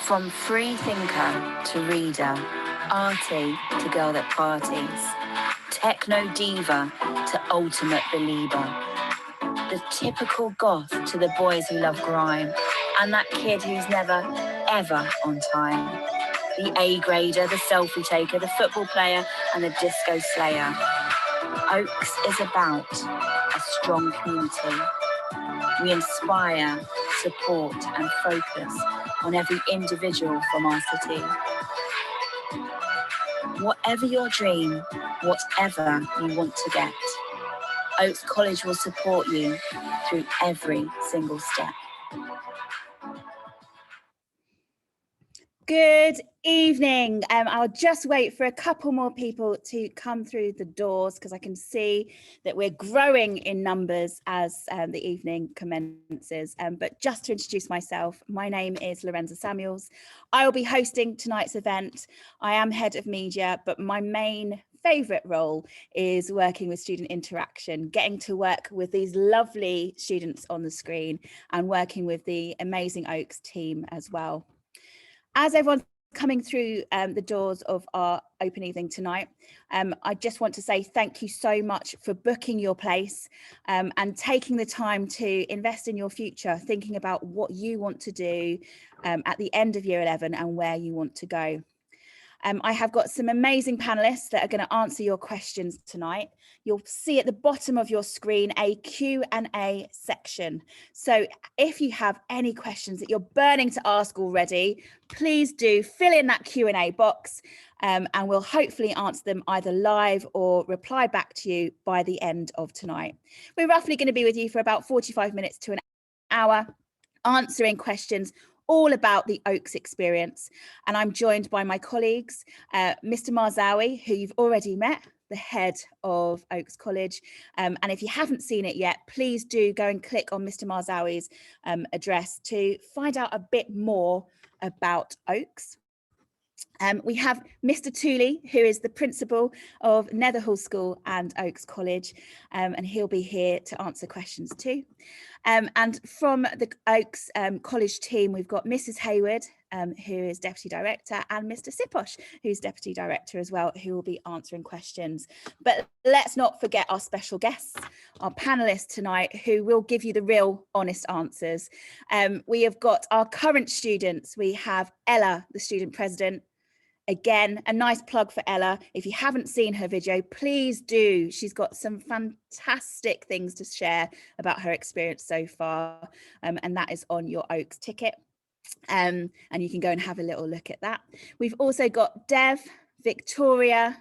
From free thinker to reader, arty to girl that parties, techno diva to ultimate believer, the typical goth to the boys who love grime, and that kid who's never, ever on time. The A-grader, the selfie taker, the football player, and the disco slayer. Oaks is about a strong community. We inspire, support, and focus on every individual from our city. Whatever your dream, whatever you want to get, Oaks College will support you through every single step. Good evening. I'll just wait for a couple more people to come through the doors because I can see that we're growing in numbers as the evening commences. But just to introduce myself, my name is Lorenza Samuels. I will be hosting tonight's event. I am head of media, but my main favourite role is working with student interaction, getting to work with these lovely students on the screen and working with the amazing Oaks team as well. As everyone's coming through the doors of our open evening tonight, I just want to say thank you so much for booking your place and taking the time to invest in your future, thinking about what you want to do at the end of year 11 and where you want to go. I have got some amazing panelists that are going to answer your questions tonight. You'll see at the bottom of your screen a Q&A section. So if you have any questions that you're burning to ask already, please do fill in that Q&A box and we'll hopefully answer them either live or reply back to you by the end of tonight. We're roughly going to be with you for about 45 minutes to an hour, answering questions all about the Oaks experience. And I'm joined by my colleagues, Mr. Marzawi, who you've already met, the head of Oaks College. And if you haven't seen it yet, please do go and click on Mr. Marzawi's address to find out a bit more about Oaks. We have Mr. Tooley, who is the principal of Netherhall School and Oaks College, and he'll be here to answer questions too. And from the Oaks College team, we've got Mrs. Hayward, who is Deputy Director, and Mr. Siposh, who's Deputy Director as well, who will be answering questions. But let's not forget our special guests, our panellists tonight, who will give you the real honest answers. We have got our current students. We have Ella, the student president. Again, a nice plug for Ella. If you haven't seen her video, please do. She's got some fantastic things to share about her experience so far, and that is on your Oaks ticket. And you can go and have a little look at that. We've also got Dev, Victoria,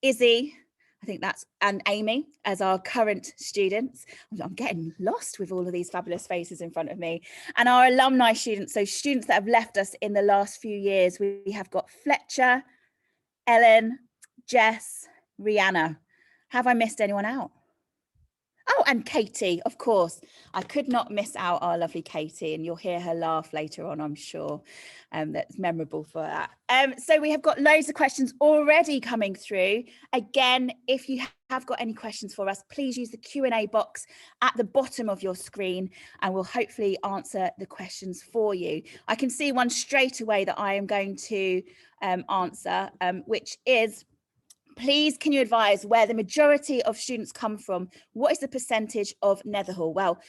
Izzy, I think that's, and Amy as our current students. I'm getting lost with all of these fabulous faces in front of me. And our alumni students, so students that have left us in the last few years, we have got Fletcher, Ellen, Jess, Rihanna. Have I missed anyone out? Oh, and Katie, of course. I could not miss out our lovely Katie, and you'll hear her laugh later on, I'm sure. That's memorable for that. So we have got loads of questions already coming through. Again, if you have got any questions for us, please use the Q&A box at the bottom of your screen, and we'll hopefully answer the questions for you. I can see one straight away that I am going to answer, which is, please, can you advise where the majority of students come from? What is the percentage of Netherhall? Well,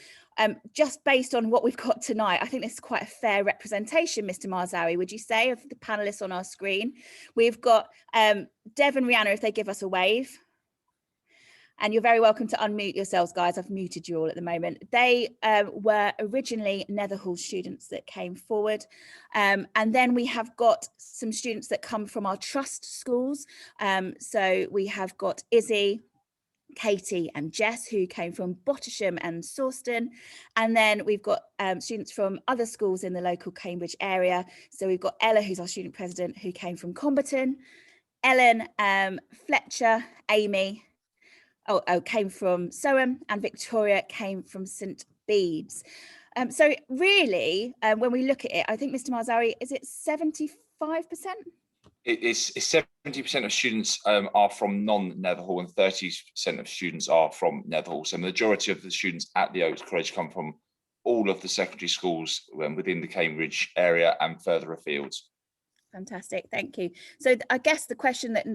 just based on what we've got tonight, I think this is quite a fair representation, Mr. Marzawi, would you say, of the panelists on our screen? We've got Dev and Rihanna, if they give us a wave. And you're very welcome to unmute yourselves, guys. I've muted you all at the moment. They were originally Netherhall students that came forward. And then we have got some students that come from our trust schools. So we have got Izzy, Katie and Jess, who came from Bottisham and Sawston. And then we've got students from other schools in the local Cambridge area. So we've got Ella, who's our student president, who came from Comberton. Ellen, Fletcher, Amy, came from Soham, and Victoria came from St Bede's. So really, when we look at it, I think, Mr. Marzawi, is it 75%? It's 70% of students are from non-Netherhall and 30% of students are from Netherhall. So the majority of the students at the Oaks College come from all of the secondary schools within the Cambridge area and further afield. Fantastic, thank you. So I guess the question that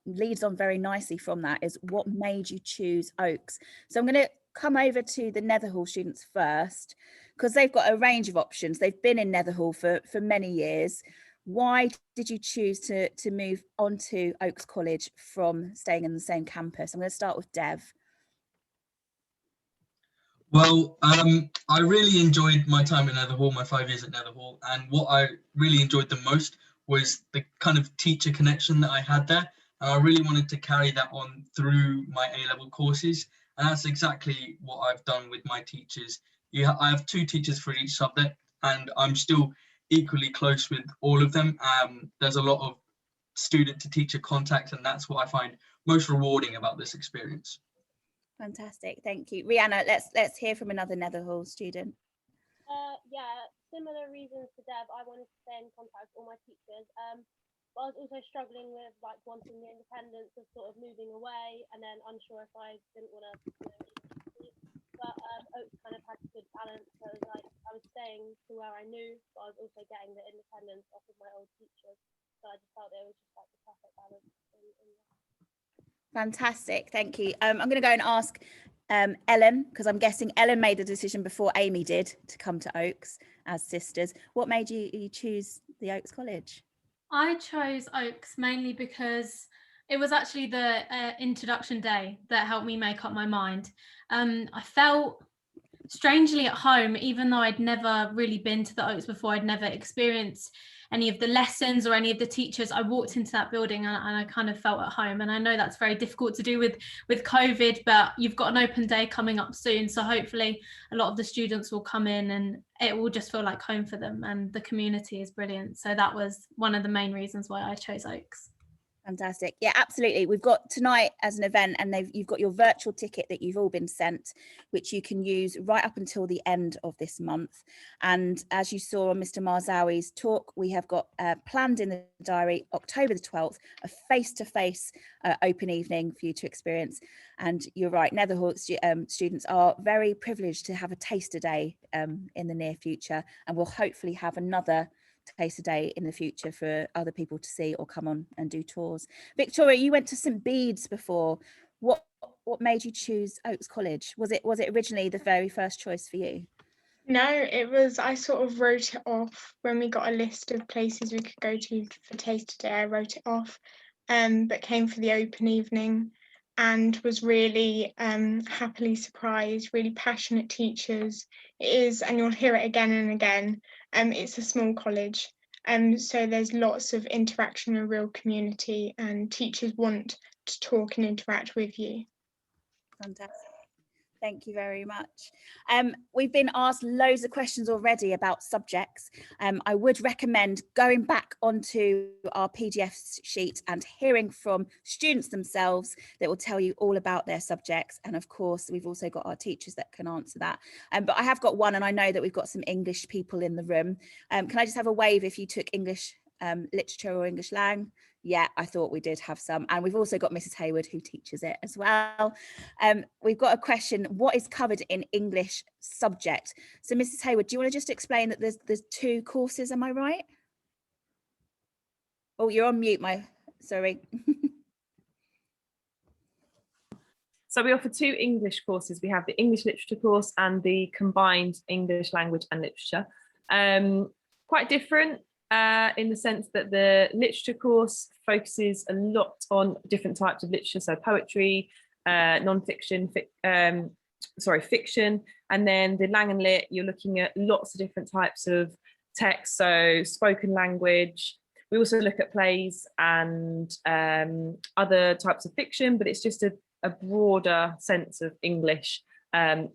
leads on very nicely from that is, what made you choose Oaks? So I'm going to come over to the Netherhall students first, because they've got a range of options. They've been in Netherhall for many years. Why did you choose to move on to Oaks College from staying in the same campus? I'm going to start with Dev. Well, I really enjoyed my time at Netherhall, my 5 years at Netherhall, and what I really enjoyed the most was the kind of teacher connection that I had there. And I really wanted to carry that on through my A-level courses. And that's exactly what I've done with my teachers. I have 2 teachers for each subject, and I'm still equally close with all of them. There's a lot of student to teacher contact, and that's what I find most rewarding about this experience. Fantastic, thank you. Rihanna, let's hear from another Netherhall student. Yeah, similar reasons to Deb. I wanted to stay in contact with all my teachers, but I was also struggling with wanting the independence of sort of moving away, and then unsure if I didn't want to. But Oaks kind of had a good balance. So it was I was staying to where I knew, but I was also getting the independence off of my old teachers. So I just felt it was just the perfect balance. Fantastic, thank you. I'm going to go and ask Ellen, because I'm guessing Ellen made the decision before Amy did to come to Oaks as sisters. What made you choose the Oaks College? I chose Oaks mainly because it was actually the introduction day that helped me make up my mind. I felt strangely at home, even though I'd never really been to the Oaks before. I'd never experienced any of the lessons or any of the teachers. I walked into that building and I kind of felt at home. And I know that's very difficult to do with COVID, but you've got an open day coming up soon. So hopefully a lot of the students will come in and it will just feel like home for them. And the community is brilliant. So that was one of the main reasons why I chose Oaks. Fantastic. Yeah, absolutely. We've got tonight as an event, and you've got your virtual ticket that you've all been sent, which you can use right up until the end of this month. And as you saw on Mr. Marzawi's talk, we have got planned in the diary October the 12th, a face-to-face open evening for you to experience. And you're right, Netherhall students are very privileged to have a taster day in the near future, and we'll hopefully have another taster day in the future for other people to see or come on and do tours. Victoria, you went to St Bede's before. What made you choose Oaks College? Was it originally the very first choice for you? No, it was, I sort of wrote it off when we got a list of places we could go to for taster day. I wrote it off, but came for the open evening and was really happily surprised. Really passionate teachers. It is, and you'll hear it again and again, it's a small college, so there's lots of interaction in a real community, and teachers want to talk and interact with you. Fantastic. Thank you very much. We've been asked loads of questions already about subjects. I would recommend going back onto our PDF sheet and hearing from students themselves that will tell you all about their subjects. And of course, we've also got our teachers that can answer that. But I have got one, and I know that we've got some English people in the room. Can I just have a wave if you took English literature or English lang? Yeah, I thought we did have some. And we've also got Mrs. Hayward, who teaches it as well. We've got a question: what is covered in English subject? So Mrs. Hayward, do you want to just explain that there's 2 courses, am I right? Oh, you're on mute, sorry. So we offer 2 English courses. We have the English literature course and the combined English language and literature. Quite different. In the sense that the literature course focuses a lot on different types of literature, so poetry, non-fiction, fiction, and then the Lang and Lit, you're looking at lots of different types of text, so spoken language. We also look at plays and other types of fiction, but it's just a broader sense of English. And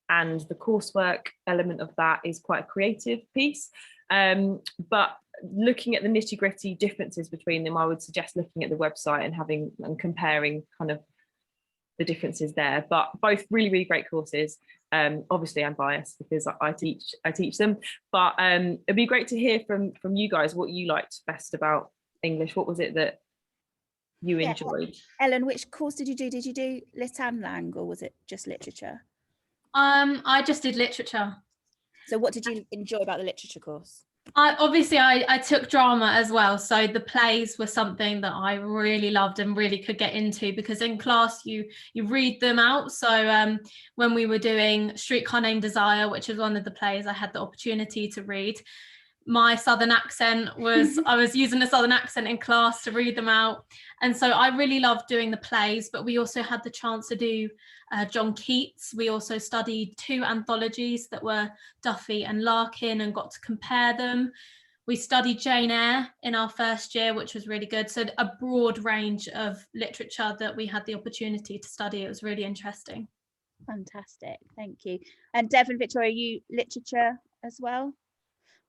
the coursework element of that is quite a creative piece. But looking at the nitty-gritty differences between them, I would suggest looking at the website and comparing kind of the differences there. But both really, really great courses. Obviously, I'm biased because I teach them. But it'd be great to hear from you guys what you liked best about English. What was it that you enjoyed? Ellen, which course did you do? Did you do Lit and Lang, or was it just literature? I just did literature. So what did you enjoy about the literature course? I took drama as well, so the plays were something that I really loved and really could get into, because in class you read them out. So when we were doing Streetcar Named Desire, which is one of the plays I had the opportunity to read, my southern accent was I was using a southern accent in class to read them out, and so I really loved doing the plays. But we also had the chance to do John Keats. We also studied 2 anthologies that were Duffy and Larkin and got to compare them. We studied Jane Eyre in our first year, which was really good. So a broad range of literature that we had the opportunity to study. It was really interesting. Fantastic, thank you. And Dev and Victoria, you literature as well?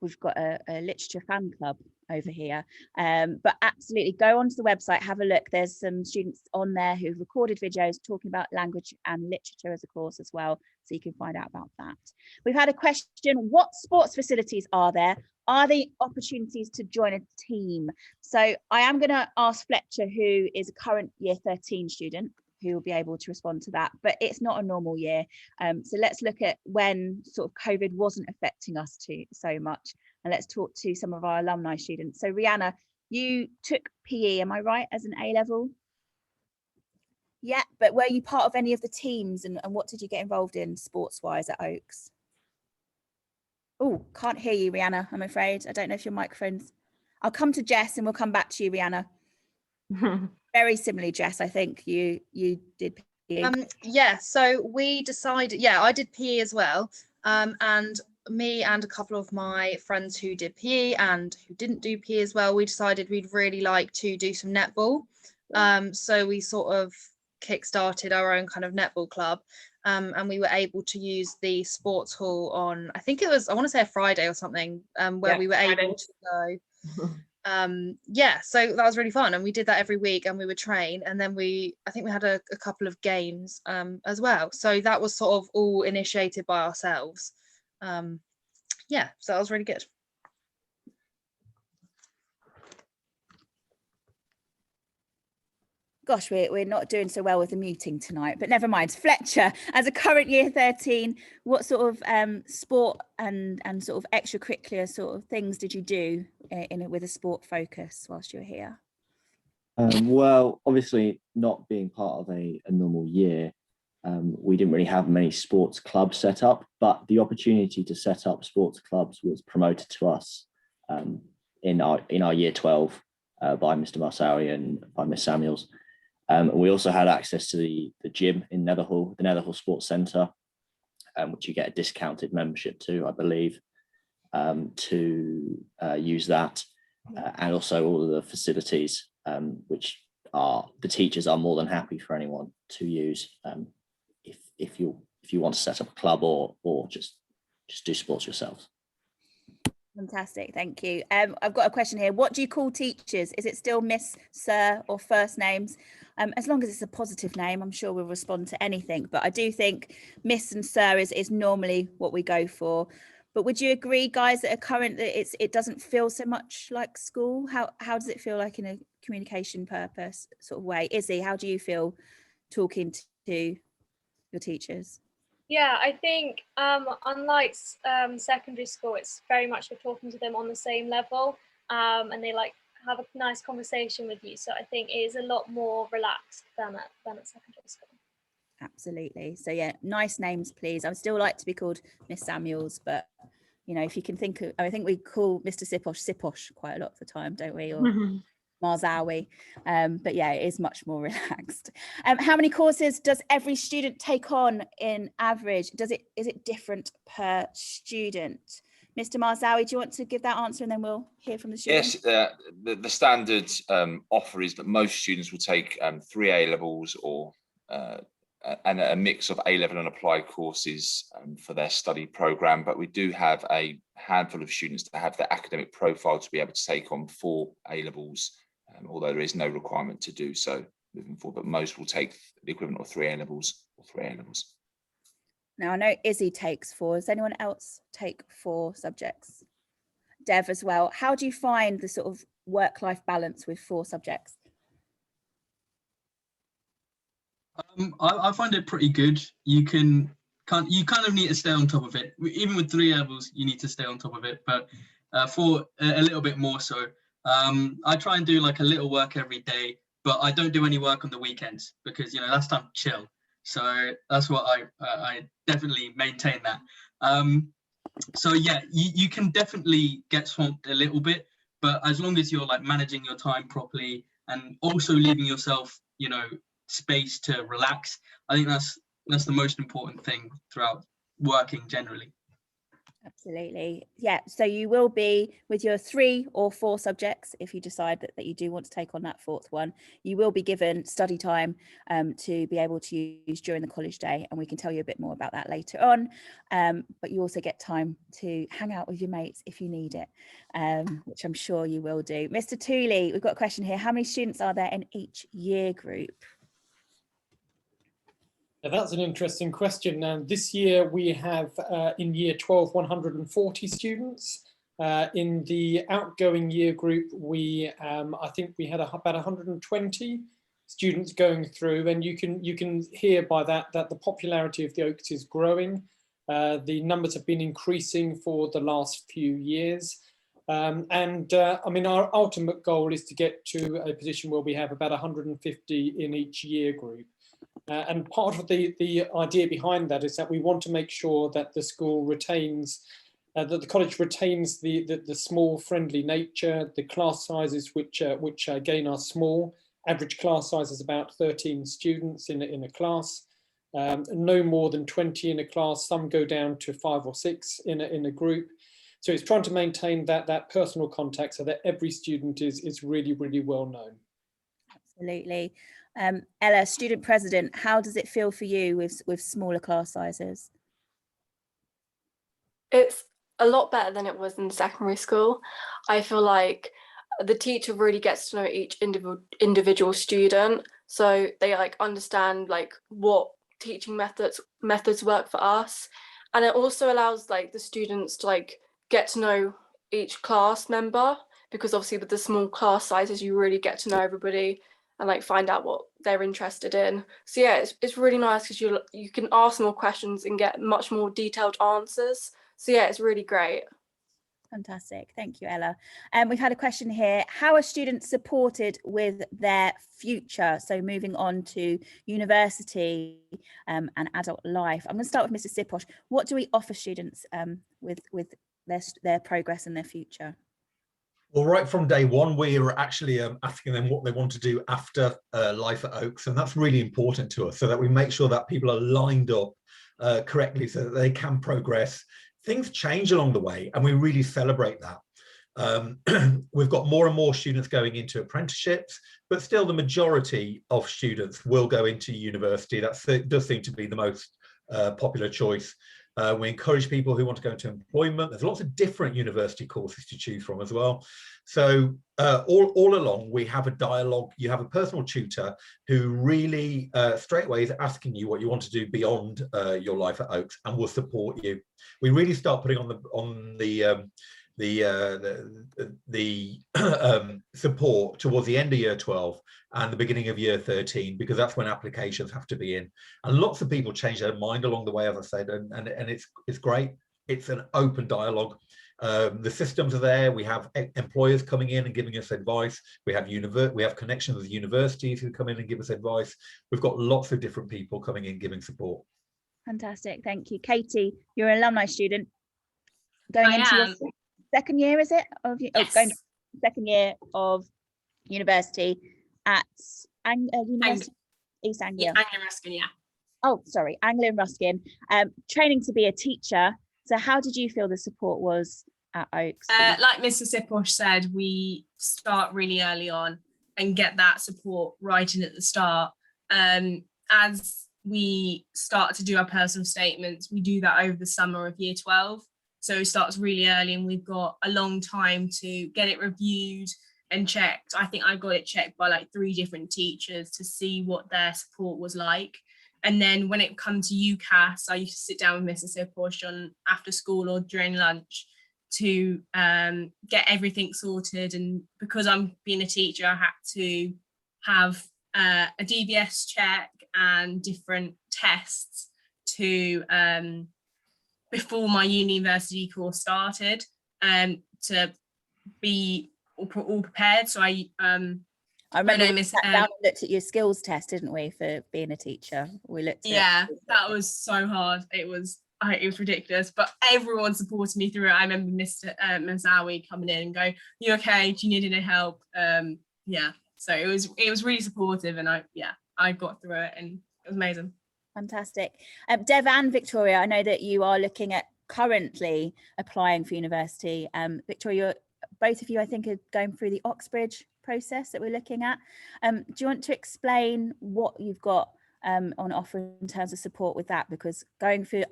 We've got a literature fan club over here, but absolutely go onto the website, have a look. There's some students on there who've recorded videos talking about language and literature as a course as well, so you can find out about that. We've had a question: what sports facilities are there? Are there opportunities to join a team? So I am going to ask Fletcher, who is a current year 13 student, who will be able to respond to that, but it's not a normal year. So let's look at when sort of COVID wasn't affecting us so much, and let's talk to some of our alumni students. So Rihanna, you took PE, am I right, as an A-level? Yeah, but were you part of any of the teams, and what did you get involved in sports-wise at Oaks? Oh, can't hear you, Rihanna, I'm afraid. I don't know if your microphone's... I'll come to Jess and we'll come back to you, Rihanna. Very similarly, Jess, I think you did PE. Yeah, so we decided, yeah, I did PE as well, and me and a couple of my friends who did PE and who didn't do PE as well, we decided we'd really like to do some netball. So we sort of kick-started our own kind of netball club, and we were able to use the sports hall on, I think it was, I want to say a Friday or something, where we were able to go. Yeah, so that was really fun, and we did that every week, and we would train, and then I think we had a couple of games as well, so that was sort of all initiated by ourselves. Yeah, so that was really good. Gosh, we're not doing so well with the muting tonight, but never mind. Fletcher, as a current year 13, what sort of sport and sort of extracurricular sort of things did you do with a sport focus whilst you were here? Well, obviously not being part of a normal year, we didn't really have many sports clubs set up, but the opportunity to set up sports clubs was promoted to us in our year 12 by Mr. Marsawi and by Miss Samuels. We also had access to the gym in Netherhall, the Netherhall Sports Centre, which you get a discounted membership to, I believe, to use that, and also all of the facilities, which the teachers are more than happy for anyone to use if you want to set up a club or just do sports yourselves. Fantastic, thank you. I've got a question here. What do you call teachers? Is it still Miss, Sir, or first names? As long as it's a positive name, I'm sure we'll respond to anything. But I do think Miss and Sir is normally what we go for. But would you agree, guys, that it doesn't feel so much like school? How does it feel like in a communication purpose sort of way? Izzy, how do you feel talking to your teachers? Yeah, I think unlike secondary school, it's very much we're talking to them on the same level, and they like have a nice conversation with you. So I think it is a lot more relaxed than at secondary school. Absolutely. So yeah, nice names, please. I would still like to be called Miss Samuels, but you know, if you can think of, I think we call Mr. Siposh quite a lot of the time, don't we? Or Marzawi. But yeah, it is much more relaxed. How many courses does every student take on in average? Is it different per student? Mr. Marzawi, do you want to give that answer and then we'll hear from the students? Yes, the standard offer is that most students will take 3 A-levels or and a mix of A-level and applied courses for their study programme, but we do have a handful of students that have the academic profile to be able to take on 4 A-levels, although there is no requirement to do so moving forward, but most will take the equivalent of 3 A-levels or 3 A-levels. Now, I know Izzy takes 4. Does anyone else take 4 subjects? Dev as well. How do you find the sort of work-life balance with 4 subjects? I find it pretty good. You can you kind of need to stay on top of it. Even with 3 levels, you need to stay on top of it, but for a little bit more so. I try and do like a little work every day, but I don't do any work on the weekends because, you know, that's time to chill. So that's what I definitely maintain that. So yeah, you can definitely get swamped a little bit, but as long as you're like managing your time properly and also leaving yourself, you know, space to relax, I think that's the most important thing throughout working generally. Absolutely. Yeah. So you will be with your 3 or 4 subjects. If you decide that you do want to take on that 4th one, you will be given study time to be able to use during the college day. And we can tell you a bit more about that later on. But you also get time to hang out with your mates if you need it, which I'm sure you will do. Mr. Tooley, we've got a question here. How many students are there in each year group? That's an interesting question. Now, this year we have in year 12, 140 students. In the outgoing year group, I think we had about 120 students going through, and you can hear by that the popularity of the Oaks is growing. The numbers have been increasing for the last few years. I mean, our ultimate goal is to get to a position where we have about 150 in each year group. And part of the idea behind that is that we want to make sure that the school retains, that the college retains the small friendly nature, the class sizes which again are small. Average class size is about 13 students in a class, no more than 20 in a class. Some go down to 5 or 6 in a group. So it's trying to maintain that personal contact so that every student is really, really well known. Absolutely. Ella, student president, how does it feel for you with smaller class sizes? It's a lot better than it was in secondary school. I feel like the teacher really gets to know each individual student, so they like understand like what teaching methods work for us, and it also allows like the students to like get to know each class member, because obviously with the small class sizes you really get to know everybody and like find out what they're interested in. So yeah, it's really nice because you can ask more questions and get much more detailed answers. So yeah, it's really great. Fantastic. Thank you, Ella. We've had a question here. How are students supported with their future? So moving on to university and adult life. I'm going to start with Mr. Siposh. What do we offer students with their progress and their future? Well, right from day one, we are actually asking them what they want to do after life at Oaks, and that's really important to us so that we make sure that people are lined up correctly so that they can progress. Things change along the way, and we really celebrate that. We've got more and more students going into apprenticeships, but still the majority of students will go into university. That does seem to be the most popular choice. We encourage people who want to go into employment. There's lots of different university courses to choose from as well. So all along, we have a dialogue. You have a personal tutor who really straight away is asking you what you want to do beyond your life at Oaks, and will support you. We really start putting on the support towards the end of year 12 and the beginning of year 13, because that's when applications have to be in, and lots of people change their mind along the way, as I said, and it's great. It's an open dialogue. The systems are there. We have employers coming in and giving us advice. We have connections with universities who come in and give us advice. We've got lots of different people coming in giving support. Fantastic, thank you. Katie, you're an alumni student going into your second year, is it? Yes. Going to second year of university at University East Anglia. Anglia Ruskin, yeah. Oh, sorry, Anglia Ruskin. Training to be a teacher. So how did you feel the support was at Oaks? Like Mr. Siposh said, we start really early on and get that support right in at the start. As we start to do our personal statements, we do that over the summer of year 12. So it starts really early, and we've got a long time to get it reviewed and checked. I think I got it checked by like 3 different teachers to see what their support was like. And then when it comes to UCAS, I used to sit down with Mrs. Siposh on after school or during lunch to get everything sorted. And because I'm being a teacher, I had to have a DBS check and different tests to before my university course started, to be all prepared. So I remember we sat down and looked at your skills test, didn't we, for being a teacher? We looked at yeah, that was so hard. It was ridiculous, but everyone supported me through it. I remember Mr. Mazawi coming in and going, "You okay? Do you need any help?" Yeah, so it was really supportive, and I got through it, and it was amazing. Fantastic. Dev and Victoria, I know that you are looking at currently applying for university. Victoria, both of you, I think, are going through the Oxbridge process that we're looking at. Do you want to explain what you've got on offer in terms of support with that? Because going through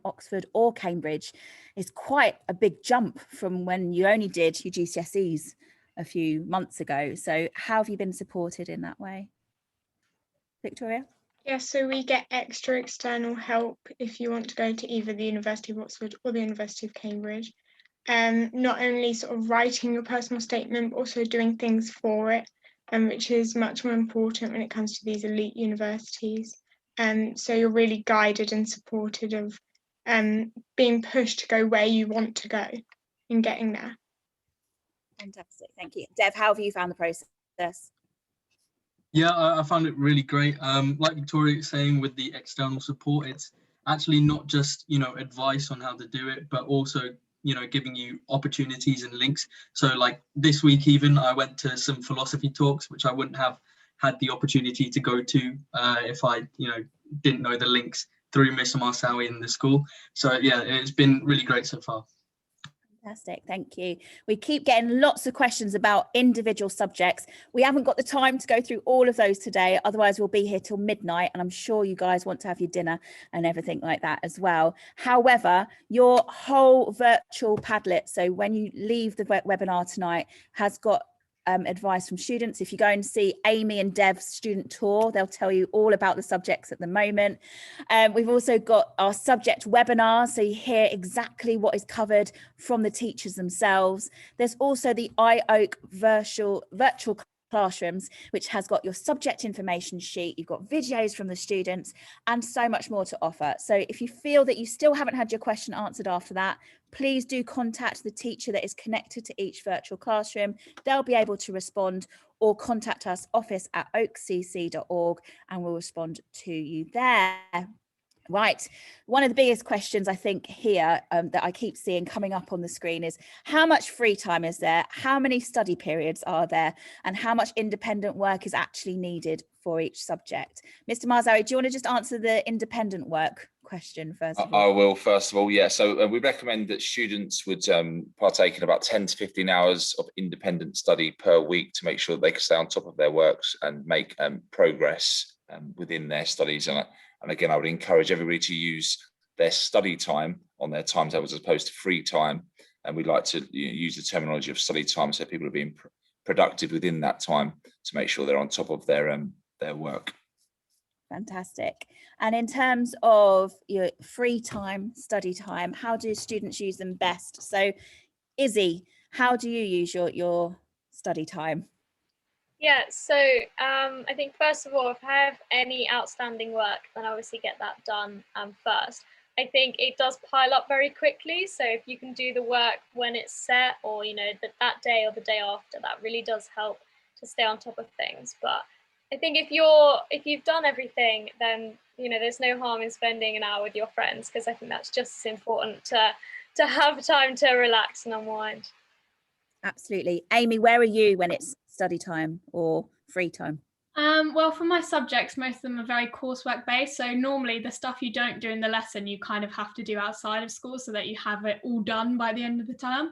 Oxford or Cambridge is quite a big jump from when you only did your GCSEs a few months ago. So how have you been supported in that way? Victoria? Yeah, so we get extra external help if you want to go to either the University of Oxford or the University of Cambridge. Not only sort of writing your personal statement, but also doing things for it, which is much more important when it comes to these elite universities. So you're really guided and supported of being pushed to go where you want to go and getting there. Fantastic, thank you. Dev, how have you found the process? Yeah, I found it really great. Like Victoria was saying, with the external support, it's actually not just, advice on how to do it, but also, giving you opportunities and links. So like this week, even I went to some philosophy talks, which I wouldn't have had the opportunity to go to if I, didn't know the links through Mr. Marsawi in the school. So yeah, it's been really great so far. Fantastic, thank you. We keep getting lots of questions about individual subjects. We haven't got the time to go through all of those today, otherwise we'll be here till midnight, and I'm sure you guys want to have your dinner and everything like that as well. However, your whole virtual Padlet, so when you leave the webinar tonight, has got advice from students. If you go and see Amy and Dev's student tour, they'll tell you all about the subjects at the moment. We've also got our subject webinars, so you hear exactly what is covered from the teachers themselves. There's also the iOak virtual classrooms, which has got your subject information sheet, you've got videos from the students, and so much more to offer. So if you feel that you still haven't had your question answered after that, please do contact the teacher that is connected to each virtual classroom. They'll be able to respond, or contact us office@oakcc.org and we'll respond to you there. Right, one of the biggest questions I think here that I keep seeing coming up on the screen is how much free time is there, how many study periods are there, and how much independent work is actually needed for each subject? Mr. Marzawi, do you want to just answer the independent work question first of all? I will, first of all, yeah. So we recommend that students would partake in about 10 to 15 hours of independent study per week to make sure that they can stay on top of their works and make progress within their studies. And again, I would encourage everybody to use their study time on their timetables as opposed to free time. And we like to use the terminology of study time, so people are being productive within that time to make sure they're on top of their work. Fantastic. And in terms of your free time, study time, how do students use them best? So Izzy, how do you use your study time? Yeah, so I think first of all, if I have any outstanding work, then I obviously get that done first. I think it does pile up very quickly. So if you can do the work when it's set, or that day or the day after, that really does help to stay on top of things. But I think if you've done everything, then there's no harm in spending an hour with your friends, because I think that's just as important to have time to relax and unwind. Absolutely. Amy, where are you when it's study time or free time? Well, for my subjects, most of them are very coursework based. So normally the stuff you don't do in the lesson, you kind of have to do outside of school so that you have it all done by the end of the term.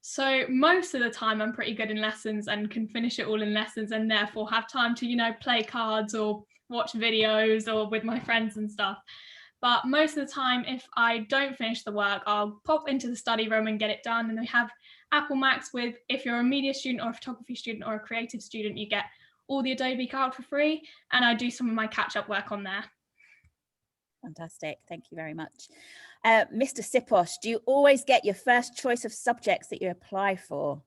So most of the time I'm pretty good in lessons and can finish it all in lessons, and therefore have time to, play cards or watch videos or with my friends and stuff. But most of the time, if I don't finish the work, I'll pop into the study room and get it done. And we have Apple Macs with, if you're a media student or a photography student or a creative student, you get all the Adobe Cloud for free. And I do some of my catch-up work on there. Fantastic. Thank you very much. Mr. Sipos, do you always get your first choice of subjects that you apply for?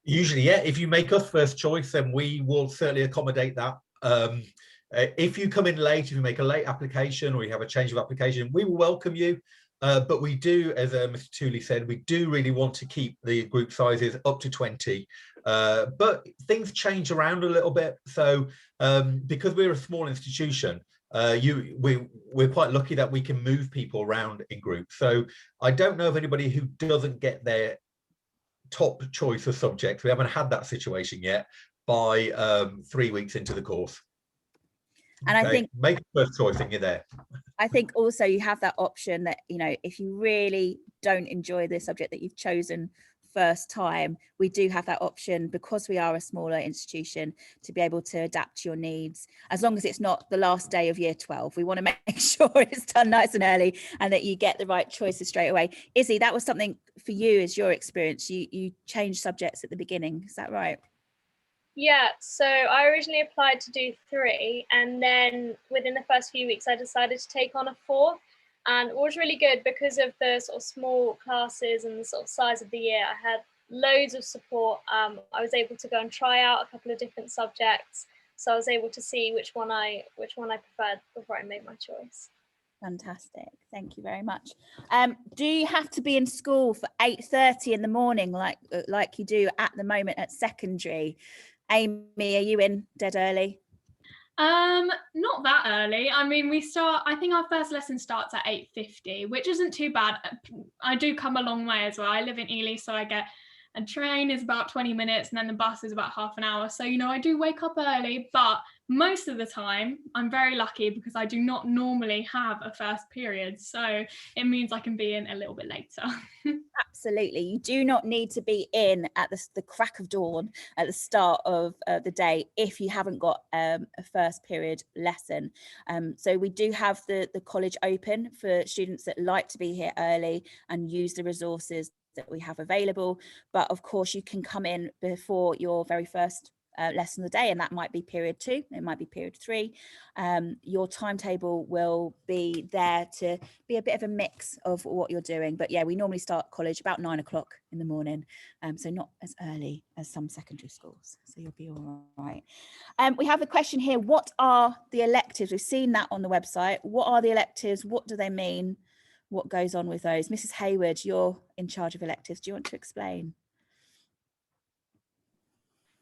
Usually, yeah. If you make us first choice, then we will certainly accommodate that. If you come in late, if you make a late application or you have a change of application, we will welcome you. But we do, as Mr. Tooley said, we do really want to keep the group sizes up to 20. But things change around a little bit. So because we're a small institution, we're quite lucky that we can move people around in groups. So I don't know of anybody who doesn't get their top choice of subjects. We haven't had that situation yet by 3 weeks into the course. And I think make the first choice and you're there. I think also you have that option that, you know, if you really don't enjoy the subject that you've chosen first time, we do have that option, because we are a smaller institution, to be able to adapt to your needs, as long as it's not the last day of year 12. We want to make sure it's done nice and early and that you get the right choices straight away. Izzy, that was something for you as your experience. You changed subjects at the beginning, is that right? Yeah, so I originally applied to do 3, and then within the first few weeks I decided to take on a 4th, and it was really good because of the sort of small classes and the sort of size of the year. I had loads of support. I was able to go and try out a couple of different subjects, so I was able to see which one I preferred before I made my choice. Fantastic, thank you very much. Do you have to be in school for 8:30 in the morning like you do at the moment at secondary? Amy, are you in dead early? Not that early. I mean, I think our first lesson starts at 8:50, which isn't too bad. I do come a long way as well. I live in Ely, so I get a train is about 20 minutes and then the bus is about half an hour. So, you know, I do wake up early, but most of the time I'm very lucky because I do not normally have a first period. So it means I can be in a little bit later. Absolutely. You do not need to be in at the crack of dawn at the start of the day if you haven't got a first period lesson. So we do have the college open for students that like to be here early and use the resources that we have available. But of course, you can come in before your very first lesson of the day, and that might be period 2, it might be period 3. Your timetable will be there to be a bit of a mix of what you're doing. But yeah, we normally start college about 9 o'clock in the morning, so not as early as some secondary schools, so you'll be all right. We have a question here: what are the electives? We've seen that on the website. What are the electives? What do they mean? What goes on with those? Mrs. Hayward, you're in charge of electives. Do you want to explain?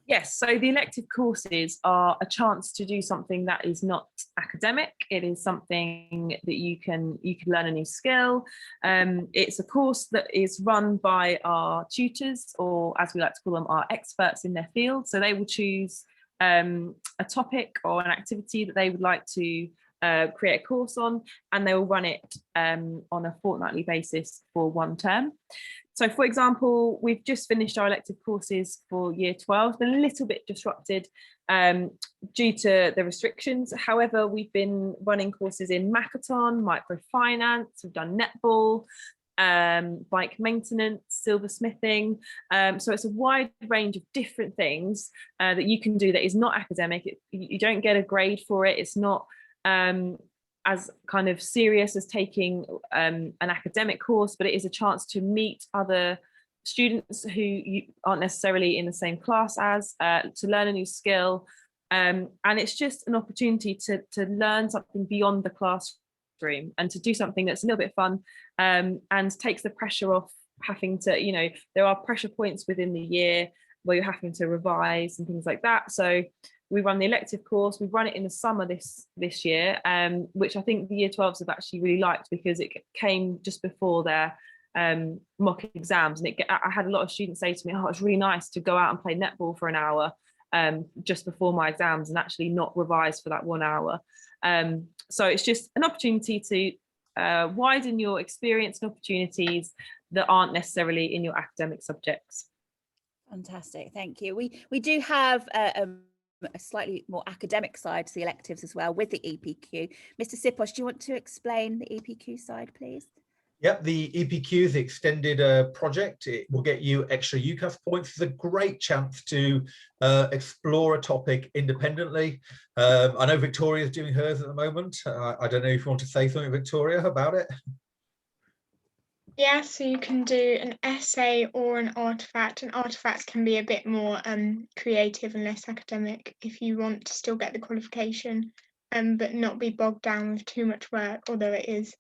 Yes, so the elective courses are a chance to do something that is not academic. It is something that you can learn a new skill. It's a course that is run by our tutors, or as we like to call them, our experts in their field. So they will choose a topic or an activity that they would like to create a course on, and they will run it on a fortnightly basis for 1 term. So for example, we've just finished our elective courses for year 12. It's been a little bit disrupted due to the restrictions. However, we've been running courses in Makaton, microfinance, we've done netball, bike maintenance, silversmithing. So it's a wide range of different things that you can do that is not academic. You don't get a grade for it. It's not as kind of serious as taking an academic course, but it is a chance to meet other students who you aren't necessarily in the same class as, to learn a new skill. And it's just an opportunity to learn something beyond the classroom and to do something that's a little bit fun, and takes the pressure off having to, you know, there are pressure points within the year where you're having to revise and things like that. So we run the elective course. We've run it in the summer this year, which I think the year 12s have actually really liked because it came just before their mock exams. And I had a lot of students say to me, oh, it's really nice to go out and play netball for an hour just before my exams and actually not revise for that 1 hour. So it's just an opportunity to widen your experience and opportunities that aren't necessarily in your academic subjects. Fantastic, thank you. We do have a slightly more academic side to the electives as well with the EPQ. Mr. Sipos, do you want to explain the EPQ side, please? Yep, the EPQ is the extended project. It will get you extra UCAS points. It's a great chance to explore a topic independently. I know Victoria's doing hers at the moment. I don't know if you want to say something, Victoria, about it. Yeah, so you can do an essay or an artifact. An artifact can be a bit more creative and less academic if you want to still get the qualification. but not be bogged down with too much work, although it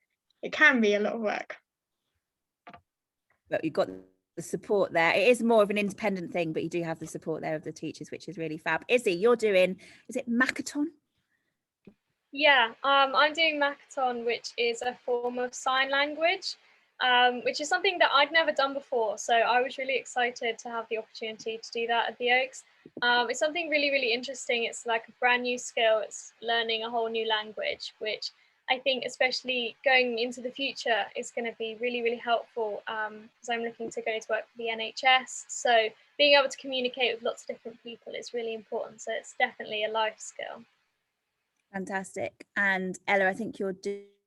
can be a lot of work. But you've got the support there. It is more of an independent thing, but you do have the support there of the teachers, which is really fab. Izzy, you're doing, is it Makaton? Yeah, I'm doing Makaton, which is a form of sign language, which is something that I'd never done before. So I was really excited to have the opportunity to do that at the Oaks. It's something really, really interesting. It's like a brand new skill. It's learning a whole new language, which I think especially going into the future is going to be really, really helpful because I'm looking to go to work for the NHS. So being able to communicate with lots of different people is really important. So it's definitely a life skill. Fantastic. And Ella, I think you're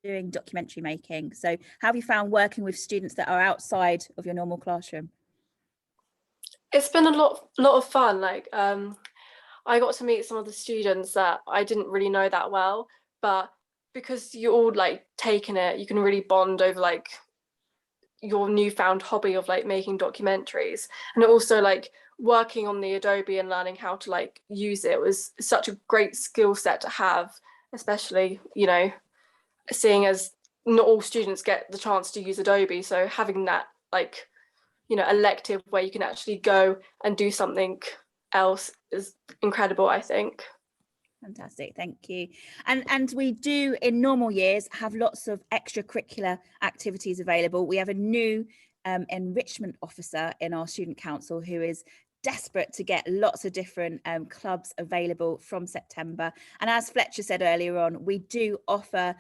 doing documentary making. So how have you found working with students that are outside of your normal classroom? It's been a lot of fun. Like I got to meet some of the students that I didn't really know that well, but because you're all like taking it, you can really bond over like your newfound hobby of like making documentaries. And also like working on the Adobe and learning how to like use it was such a great skill set to have, especially, you know, seeing as not all students get the chance to use Adobe. So having that like, you know, elective where you can actually go and do something else is incredible, I think. Fantastic, thank you. And we do in normal years have lots of extracurricular activities available. We have a new enrichment officer in our student council who is desperate to get lots of different clubs available from September. And as Fletcher said earlier on, we do offer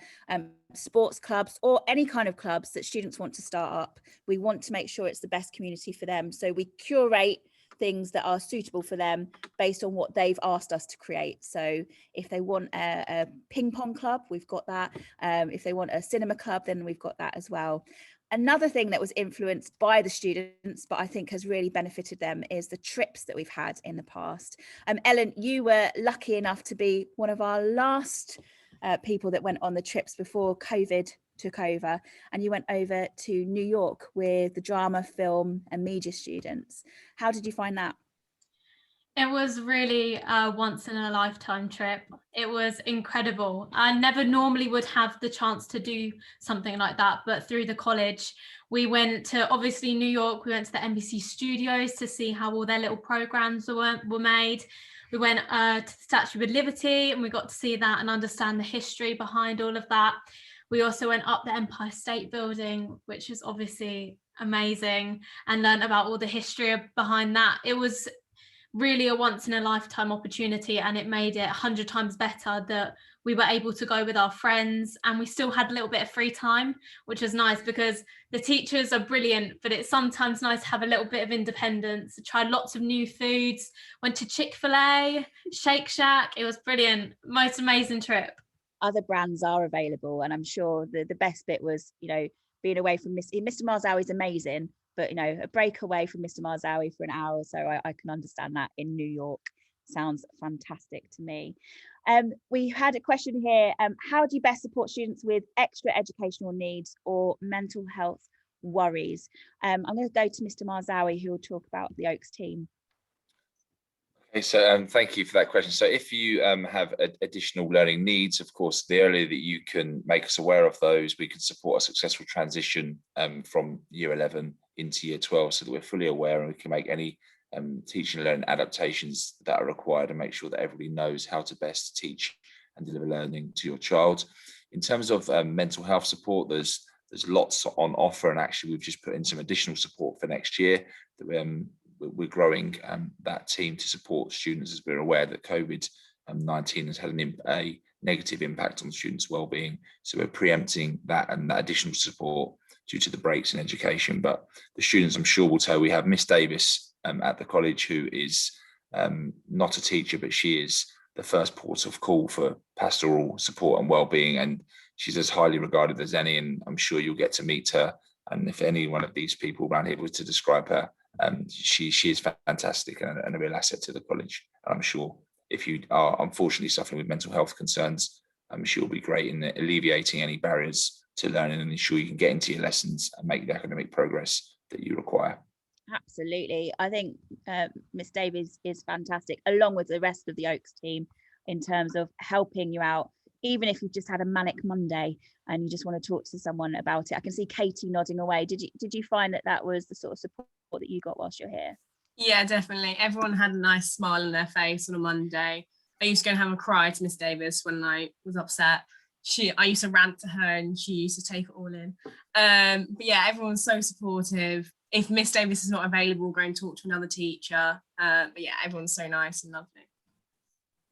sports clubs or any kind of clubs that students want to start up. We want to make sure it's the best community for them. So we curate things that are suitable for them based on what they've asked us to create. So if they want a ping pong club, we've got that. If they want a cinema club, then we've got that as well. Another thing that was influenced by the students, but I think has really benefited them, is the trips that we've had in the past. Ellen, you were lucky enough to be one of our last people that went on the trips before COVID took over, and you went over to New York with the drama, film and media students. How did you find that? It was really a once in a lifetime trip. It was incredible. I never normally would have the chance to do something like that, but through the college, we went to obviously New York, we went to the NBC studios to see how all their little programs were made. We went to the Statue of Liberty and we got to see that and understand the history behind all of that. We also went up the Empire State Building, which is obviously amazing, and learned about all the history behind that. It was really a once in a lifetime opportunity, and it made it 100 times better that we were able to go with our friends and we still had a little bit of free time, which was nice because the teachers are brilliant, but it's sometimes nice to have a little bit of independence. Tried lots of new foods, went to Chick-fil-A, Shake Shack. It was brilliant. Most amazing trip. Other brands are available, and I'm sure the best bit was, you know, being away from Mr. Marzawi is amazing, but you know, a break away from Mr. Marzawi for an hour or so, I can understand that in New York. Sounds fantastic to me. We had a question here. How do you best support students with extra educational needs or mental health worries? I'm going to go to Mr. Marzawi, who will talk about the Oaks team. Okay, so thank you for that question. So if you have additional learning needs, of course, the earlier that you can make us aware of those, we can support a successful transition from year 11 into year 12 so that we're fully aware and we can make any teaching and learning adaptations that are required and make sure that everybody knows how to best teach and deliver learning to your child. In terms of mental health support, there's lots on offer, and actually we've just put in some additional support for next year that we're growing that team to support students, as we're aware that COVID-19 has had a negative impact on students' well-being. So we're preempting that and that additional support due to the breaks in education. But the students, I'm sure, will tell, we have Miss Davis at the college, who is not a teacher, but she is the first port of call for pastoral support and well-being, and she's as highly regarded as any, and I'm sure you'll get to meet her. And if any one of these people around here was to describe her, she is fantastic and a real asset to the college. And I'm sure if you are unfortunately suffering with mental health concerns, she'll be great in alleviating any barriers to learning and ensure you can get into your lessons and make the academic progress that you require. Absolutely. I think Miss Davies is fantastic, along with the rest of the Oaks team, in terms of helping you out even if you've just had a manic Monday and you just want to talk to someone about it. I can see Katie nodding away. Did you find that was the sort of support that you got whilst you're here? Yeah, definitely. Everyone had a nice smile on their face on a Monday. I used to go and have a cry to Miss Davis when I was upset. I used to rant to her and she used to take it all in. But yeah, everyone's so supportive. If Miss Davis is not available, go and talk to another teacher. But yeah, everyone's so nice and lovely.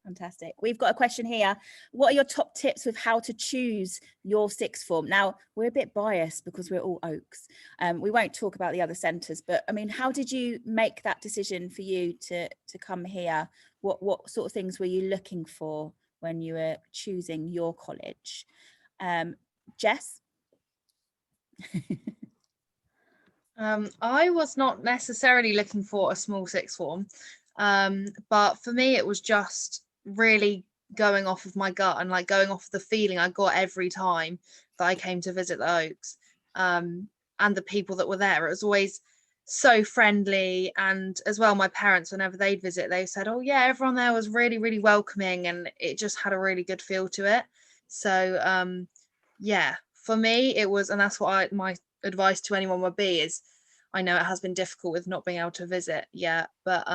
Fantastic. We've got a question here. What are your top tips with how to choose your sixth form? Now, we're a bit biased because we're all Oaks. We won't talk about the other centres, but I mean, how did you make that decision for you to come here? What sort of things were you looking for when you were choosing your college? Jess? I was not necessarily looking for a small sixth form, but for me it was just really going off of my gut and like going off the feeling I got every time that I came to visit the Oaks, and the people that were there. It was always so friendly, and as well my parents, whenever they'd visit, they said, oh yeah, everyone there was really, really welcoming, and it just had a really good feel to it. So yeah, for me it was, and that's what my advice to anyone would be is, I know it has been difficult with not being able to visit yet, but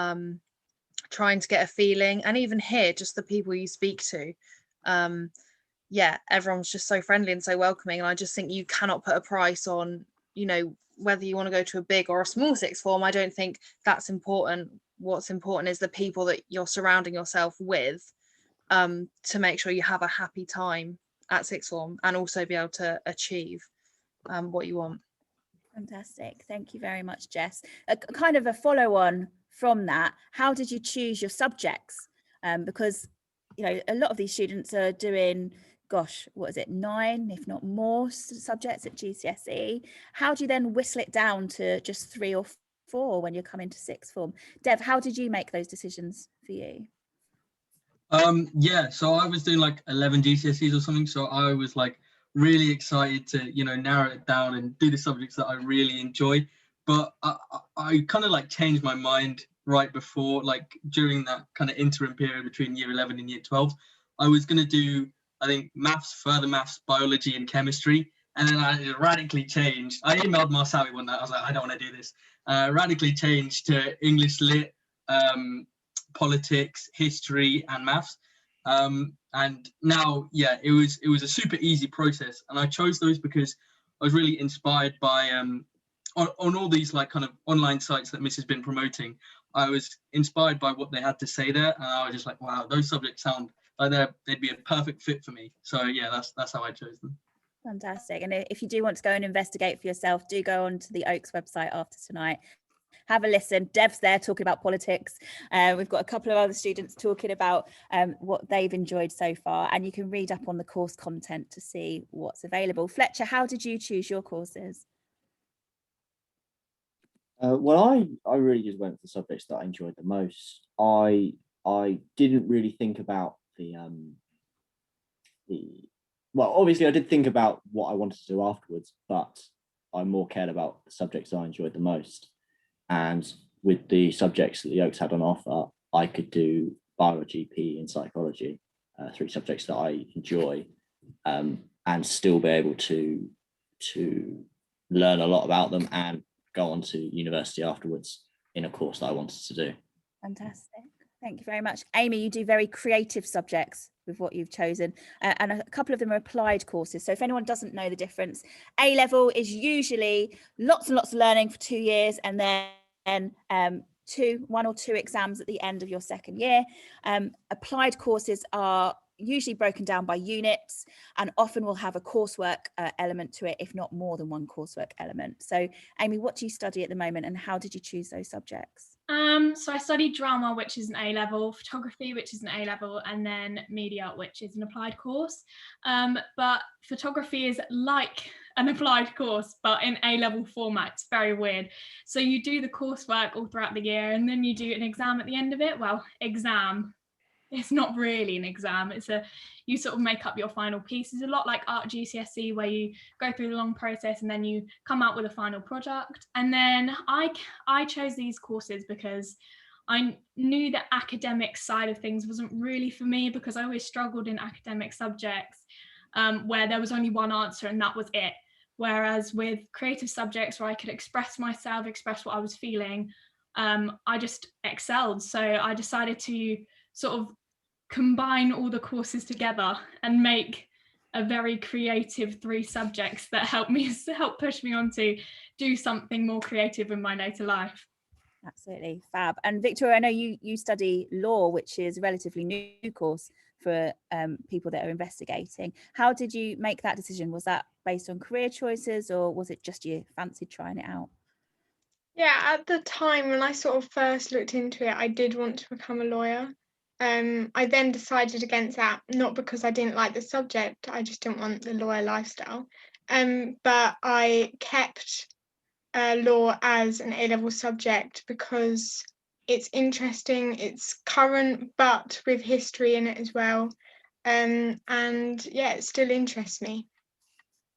trying to get a feeling, and even here, just the people you speak to, yeah, everyone's just so friendly and so welcoming, and I just think you cannot put a price on, you know, whether you want to go to a big or a small sixth form. I don't think that's important. What's important is the people that you're surrounding yourself with, to make sure you have a happy time at sixth form and also be able to achieve what you want. Fantastic. Thank you very much, Jess. A kind of a follow on from that, how did you choose your subjects? Because, you know, a lot of these students are doing, gosh, what is it, 9, if not more subjects at GCSE. How do you then whistle it down to just 3 or 4 when you're coming to sixth form? Dev, how did you make those decisions for you? Yeah, so I was doing like 11 GCSEs or something, so I was like really excited to, you know, narrow it down and do the subjects that I really enjoy. But I kind of like changed my mind right before, like during that kind of interim period between year 11 and year 12. I was going to do, I think, maths, further maths, biology and chemistry. And then I radically changed. I emailed Marsawi one night. I was like, I don't want to do this. Radically changed to English lit, politics, history and maths. And now, yeah, it was a super easy process. And I chose those because I was really inspired by, on all these like kind of online sites that Miss has been promoting, I was inspired by what they had to say there. And I was just like, wow, those subjects sound like they'd be a perfect fit for me. So yeah, that's how I chose them. Fantastic. And if you do want to go and investigate for yourself, do go on to the Oaks website after tonight. Have a listen. Dev's there talking about politics. We've got a couple of other students talking about what they've enjoyed so far, and you can read up on the course content to see what's available. Fletcher, how did you choose your courses? Well, I really just went for the subjects that I enjoyed the most. I didn't really think about well, obviously I did think about what I wanted to do afterwards, but I more cared about the subjects I enjoyed the most. And with the subjects that the Oaks had on offer, I could do biology, PE and psychology, 3 subjects that I enjoy, and still be able to learn a lot about them and go on to university afterwards in a course that I wanted to do. Fantastic. Thank you very much. Amy, you do very creative subjects with what you've chosen, and a couple of them are applied courses. So if anyone doesn't know the difference, A level is usually lots and lots of learning for 2 years, and then 1 or 2 exams at the end of your second year. Applied courses are usually broken down by units and often will have a coursework element to it, if not more than one coursework element. So Amy, what do you study at the moment and how did you choose those subjects? So I studied drama, which is an A level, photography, which is an A level, and then media, which is an applied course. But photography is like an applied course, but in A level format. It's very weird. So you do the coursework all throughout the year, and then you do an exam at the end of it. Well, exam. It's not really an exam. You sort of make up your final piece. It's a lot like art GCSE, where you go through the long process and then you come out with a final product. And then I chose these courses because I knew the academic side of things wasn't really for me, because I always struggled in academic subjects where there was only one answer and that was it. Whereas with creative subjects where I could express myself, express what I was feeling, I just excelled. So I decided to sort of combine all the courses together and make a very creative 3 subjects that help push me on to do something more creative in my later life. Absolutely, fab. And Victoria, I know you study law, which is a relatively new course for people that are investigating. How did you make that decision? Was that based on career choices, or was it just you fancied trying it out? Yeah, at the time when I sort of first looked into it, I did want to become a lawyer. I then decided against that, not because I didn't like the subject, I just didn't want the lawyer lifestyle. But I kept law as an A-level subject because it's interesting, it's current, but with history in it as well. And yeah, it still interests me.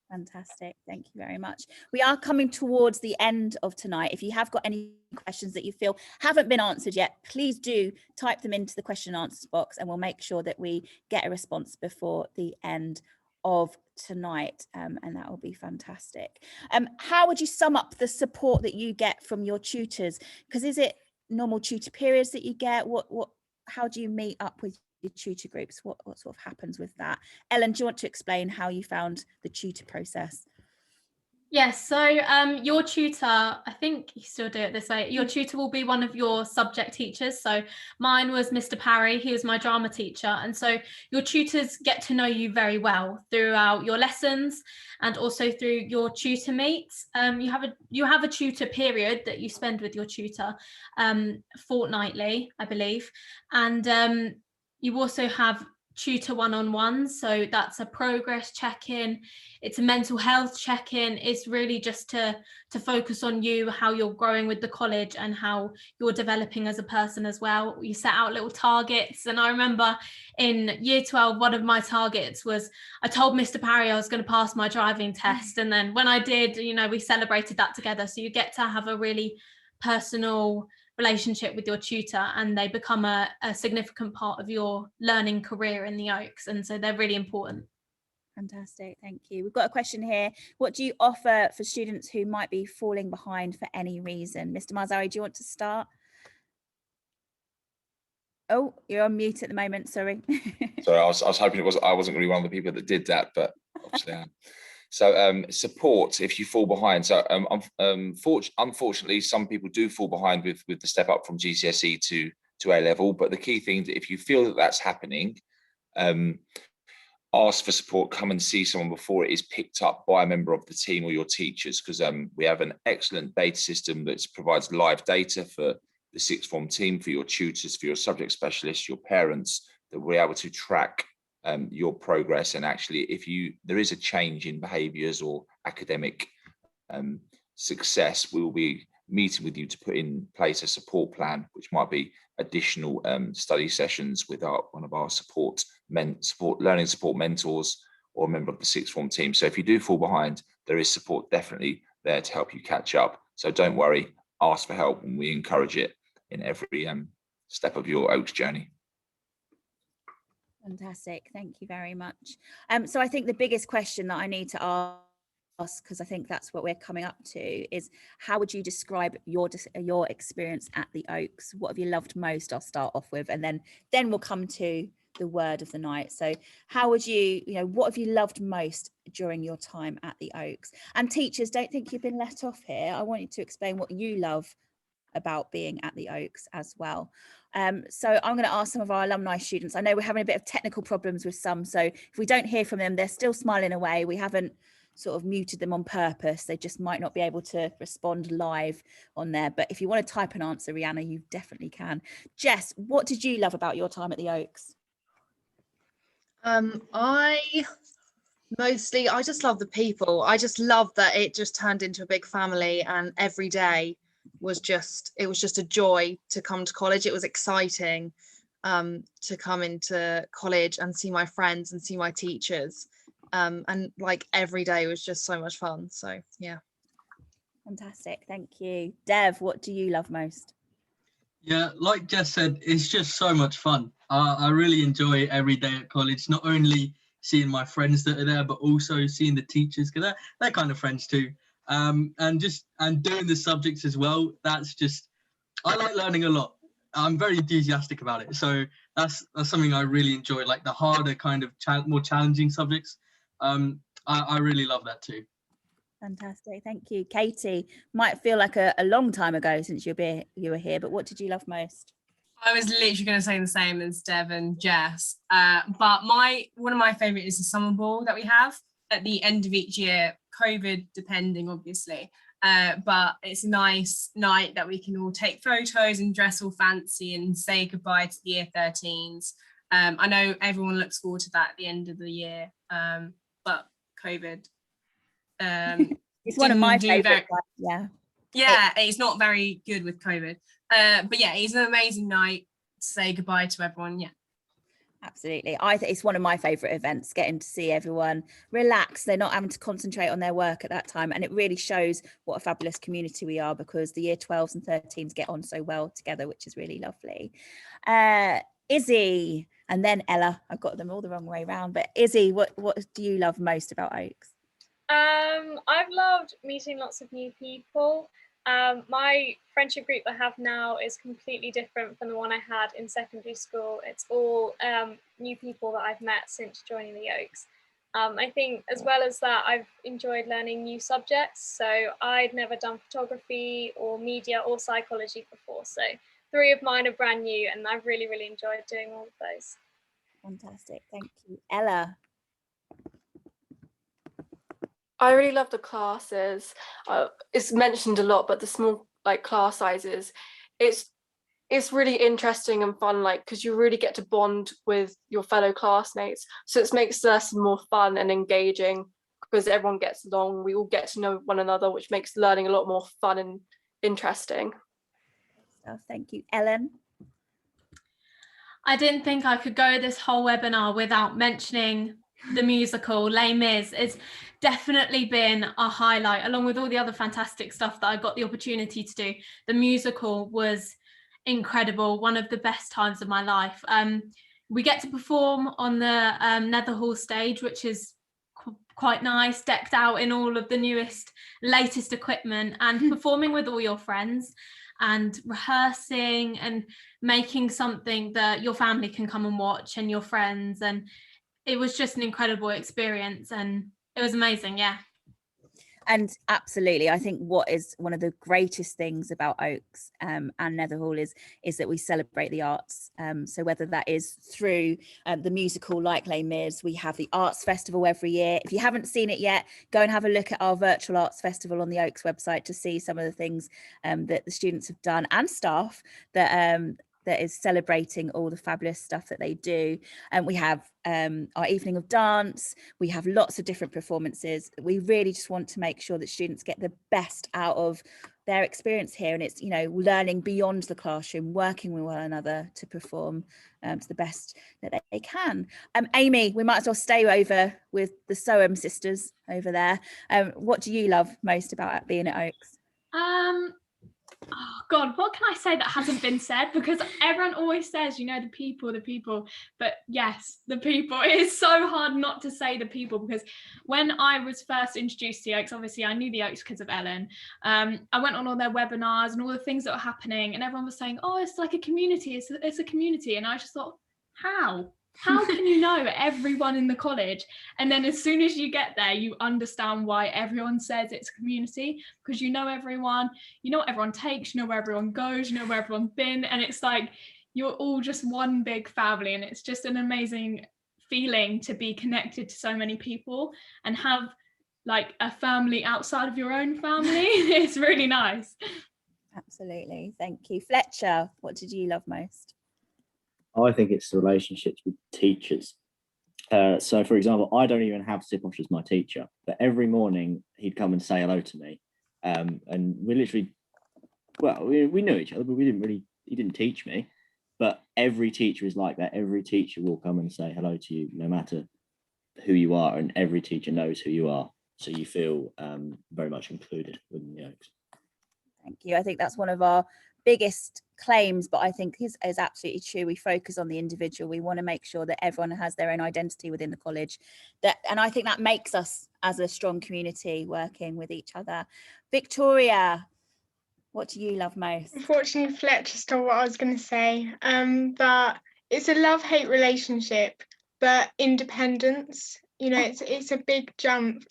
Fantastic, thank you very much. We are coming towards the end of tonight. If you have got any questions that you feel haven't been answered yet, please do type them into the question and answers box, and we'll make sure that we get a response before the end of tonight, and that will be fantastic. How would you sum up the support that you get from your tutors? Because is it normal tutor periods that you get? How do you meet up with your tutor groups? What sort of happens with that? Ellen, do you want to explain how you found the tutor process? Yes, so your tutor, I think you still do it this way, your tutor will be one of your subject teachers. So mine was Mr. Parry, he was my drama teacher. And so your tutors get to know you very well throughout your lessons and also through your tutor meets. You have a tutor period that you spend with your tutor fortnightly, I believe. And you also have tutor one-on-ones, so that's a progress check-in, it's a mental health check-in. It's really just to focus on you, how you're growing with the college and how you're developing as a person as well. You set out little targets, and I remember in year 12 one of my targets was I told Mr. Parry I was going to pass my driving test, and then when I did, we celebrated that together. So you get to have a really personal relationship with your tutor, and they become a significant part of your learning career in the Oaks, and so they're really important. Fantastic, thank you. We've got a question here. What do you offer for students who might be falling behind for any reason? Mr. Marzari, do you want to start? Oh, you're on mute at the moment, sorry. Sorry, I was hoping I wasn't going to be one of the people that did that, but obviously I am. So support if you fall behind. So unfortunately, some people do fall behind with the step up from GCSE to A level. But the key thing, if you feel that that's happening, ask for support. Come and see someone before it is picked up by a member of the team or your teachers, because we have an excellent data system that provides live data for the sixth form team, for your tutors, for your subject specialists, your parents, that we're able to track your progress. And actually, if there is a change in behaviours or academic success, we will be meeting with you to put in place a support plan, which might be additional study sessions with one of our learning support mentors or a member of the sixth form team. So if you do fall behind, there is support definitely there to help you catch up. So don't worry, ask for help, and we encourage it in every step of your Oaks journey. Fantastic, thank you very much. So I think the biggest question that I need to ask, because I think that's what we're coming up to, is how would you describe your experience at the Oaks? What have you loved most? I'll start off with, and then we'll come to the word of the night. So how would what have you loved most during your time at the Oaks? And teachers, don't think you've been let off here. I want you to explain what you love about being at the Oaks as well. So I'm going to ask some of our alumni students. I know we're having a bit of technical problems with some, so if we don't hear from them, they're still smiling away. We haven't sort of muted them on purpose. They just might not be able to respond live on there. But if you want to type an answer, Rihanna, you definitely can. Jess, what did you love about your time at the Oaks? I just love the people. I just love that it just turned into a big family, and every day was just a joy to come to college. It was exciting to come into college and see my friends and see my teachers, and like every day was just so much fun. So yeah. Fantastic, thank you. Dev, what do you love most? Yeah, like Jess said, it's just so much fun. I really enjoy every day at college, not only seeing my friends that are there, but also seeing the teachers, because they're kind of friends too. And doing the subjects as well. I like learning a lot. I'm very enthusiastic about it. So that's something I really enjoy, like the harder kind of more challenging subjects. I really love that too. Fantastic, thank you. Katie, might feel like a long time ago since you were here, but what did you love most? I was literally going to say the same as Dev and Jess, but one of my favourite is the summer ball that we have at the end of each year, COVID depending, obviously. But it's a nice night that we can all take photos and dress all fancy and say goodbye to the year 13s. I know everyone looks forward to that at the end of the year, but COVID. It's one of my favourite. Yeah, it's not very good with COVID. But yeah, it's an amazing night to say goodbye to everyone. Yeah. Absolutely. I think it's one of my favourite events, getting to see everyone relax. They're not having to concentrate on their work at that time. And it really shows what a fabulous community we are, because the year 12s and 13s get on so well together, which is really lovely. Izzy and then Ella. I've got them all the wrong way around. But Izzy, what do you love most about Oaks? I've loved meeting lots of new people. My friendship group I have now is completely different from the one I had in secondary school. It's all new people that I've met since joining the Oaks. I think as well as that, I've enjoyed learning new subjects. So I'd never done photography or media or psychology before. So 3 of mine are brand new, and I've really, really enjoyed doing all of those. Fantastic, thank you. Ella? I really love the classes. It's mentioned a lot, but the small class sizes, it's really interesting and fun, because you really get to bond with your fellow classmates. So it makes the lesson more fun and engaging because everyone gets along. We all get to know one another, which makes learning a lot more fun and interesting. Thank you. Ellen? I didn't think I could go this whole webinar without mentioning the musical Les Mis. It's definitely been a highlight, along with all the other fantastic stuff that I got the opportunity to do. The musical was incredible, one of the best times of my life. We get to perform on the Netherhall stage, which is quite nice, decked out in all of the latest equipment, and performing with all your friends and rehearsing and making something that your family can come and watch and your friends. And it was just an incredible experience, and it was amazing. Yeah. And absolutely, I think what is one of the greatest things about Oaks and Netherhall is that we celebrate the arts. So whether that is through the musical like Les Mis, we have the Arts Festival every year. If you haven't seen it yet, go and have a look at our virtual arts festival on the Oaks website to see some of the things that the students have done, and staff that is celebrating all the fabulous stuff that they do. And we have our evening of dance. We have lots of different performances. We really just want to make sure that students get the best out of their experience here. And it's, learning beyond the classroom, working with one another to perform to the best that they can. Amy, we might as well stay over with the Soham sisters over there. What do you love most about being at Oaks? Oh God, what can I say that hasn't been said? Because everyone always says, the people, but yes, the people. It is so hard not to say the people, because when I was first introduced to the Oaks, obviously I knew the Oaks because of Ellen. I went on all their webinars and all the things that were happening, and everyone was saying, oh, it's like a community, it's a community. And I just thought, how can you know everyone in the college? And then as soon as you get there, you understand why everyone says it's a community, because you know everyone, you know what everyone takes, you know where everyone goes, you know where everyone's been, and it's like you're all just one big family. And it's just an amazing feeling to be connected to so many people and have like a family outside of your own family. It's really nice. Absolutely, thank you. Fletcher, what did you love most? I think it's the relationships with teachers. So, for example, I don't even have Siposh as my teacher, but every morning he'd come and say hello to me. And we literally, we knew each other, but he didn't teach me. But every teacher is like that. Every teacher will come and say hello to you, no matter who you are, and every teacher knows who you are. So you feel very much included within the Oaks. Thank you. I think that's one of our biggest claims, but I think is absolutely true. We focus on the individual. We want to make sure that everyone has their own identity within the college, and I think that makes us as a strong community working with each other. Victoria, what do you love most? Unfortunately, Fletcher stole what I was going to say, but it's a love-hate relationship, but independence. You know, it's a big jump.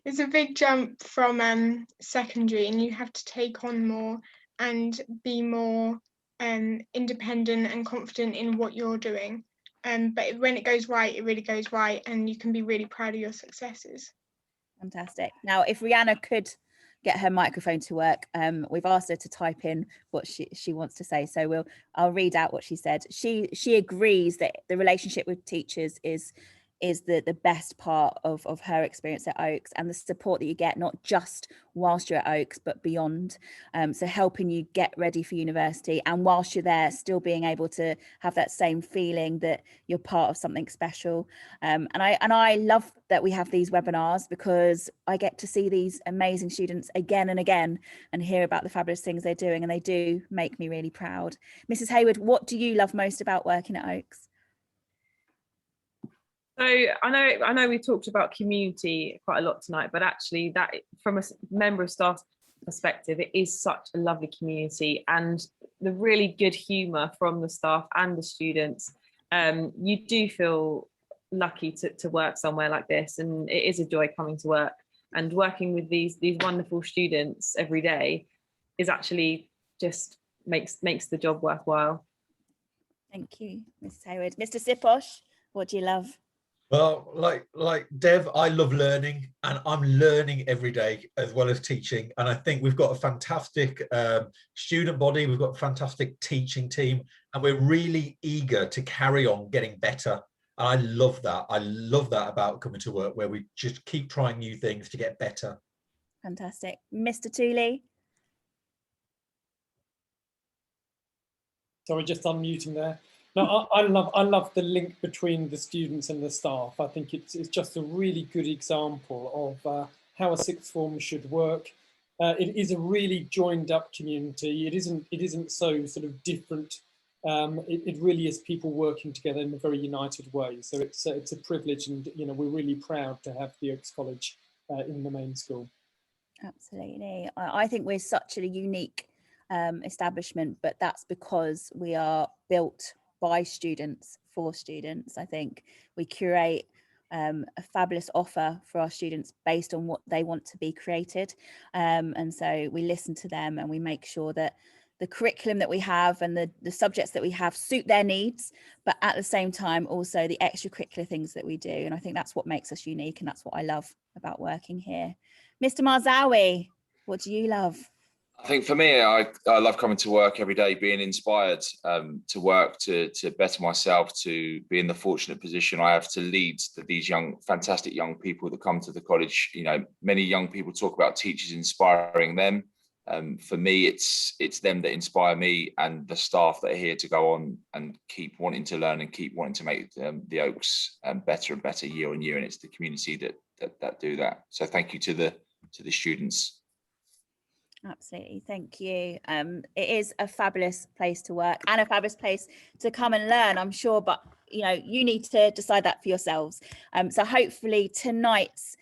It's a big jump from secondary, and you have to take on more and be more independent and confident in what you're doing. But when it goes right, it really goes right, and you can be really proud of your successes. Fantastic. Now, if Rihanna could get her microphone to work, we've asked her to type in what she wants to say, so I'll read out what she said. She agrees that the relationship with teachers is the best part of her experience at Oaks, and the support that you get, not just whilst you're at Oaks, but beyond. So helping you get ready for university, and whilst you're there, still being able to have that same feeling that you're part of something special. And I love that we have these webinars, because I get to see these amazing students again and again and hear about the fabulous things they're doing, and they do make me really proud. Mrs. Hayward, what do you love most about working at Oaks? So I know we talked about community quite a lot tonight, but actually that, from a member of staff perspective, it is such a lovely community, and the really good humour from the staff and the students. You do feel lucky to work somewhere like this, and it is a joy coming to work, and working with these wonderful students every day is actually just makes the job worthwhile. Thank you, Mrs. Hayward. Mr. Siposh, what do you love? Well, like Dev, I love learning, and I'm learning every day as well as teaching. And I think we've got a fantastic student body, we've got a fantastic teaching team, and we're really eager to carry on getting better. And I love that. I love that about coming to work, where we just keep trying new things to get better. Fantastic. Mr. Tooley? Sorry, just unmuting there. No, I love the link between the students and the staff. I think it's just a really good example of how a sixth form should work. It is a really joined up community. It isn't so sort of different. It really is people working together in a very united way. So it's a privilege, and we're really proud to have the Oaks College in the main school. Absolutely. I think we're such a unique establishment, but that's because we are built by students for students. I think we curate a fabulous offer for our students based on what they want to be created, and so we listen to them, and we make sure that the curriculum that we have and the subjects that we have suit their needs, but at the same time also the extracurricular things that we do. And I think that's what makes us unique, and that's what I love about working here. Mr. Marzawi, what do you love? I think for me, I love coming to work every day, being inspired to work, to better myself, to be in the fortunate position I have to lead these fantastic young people that come to the college. Many young people talk about teachers inspiring them. For me, it's them that inspire me, and the staff that are here to go on and keep wanting to learn and keep wanting to make the Oaks better and better year on year. And it's the community that do that. So thank you to the students. Absolutely, thank you. It is a fabulous place to work and a fabulous place to come and learn, I'm sure, but you need to decide that for yourselves. So hopefully tonight's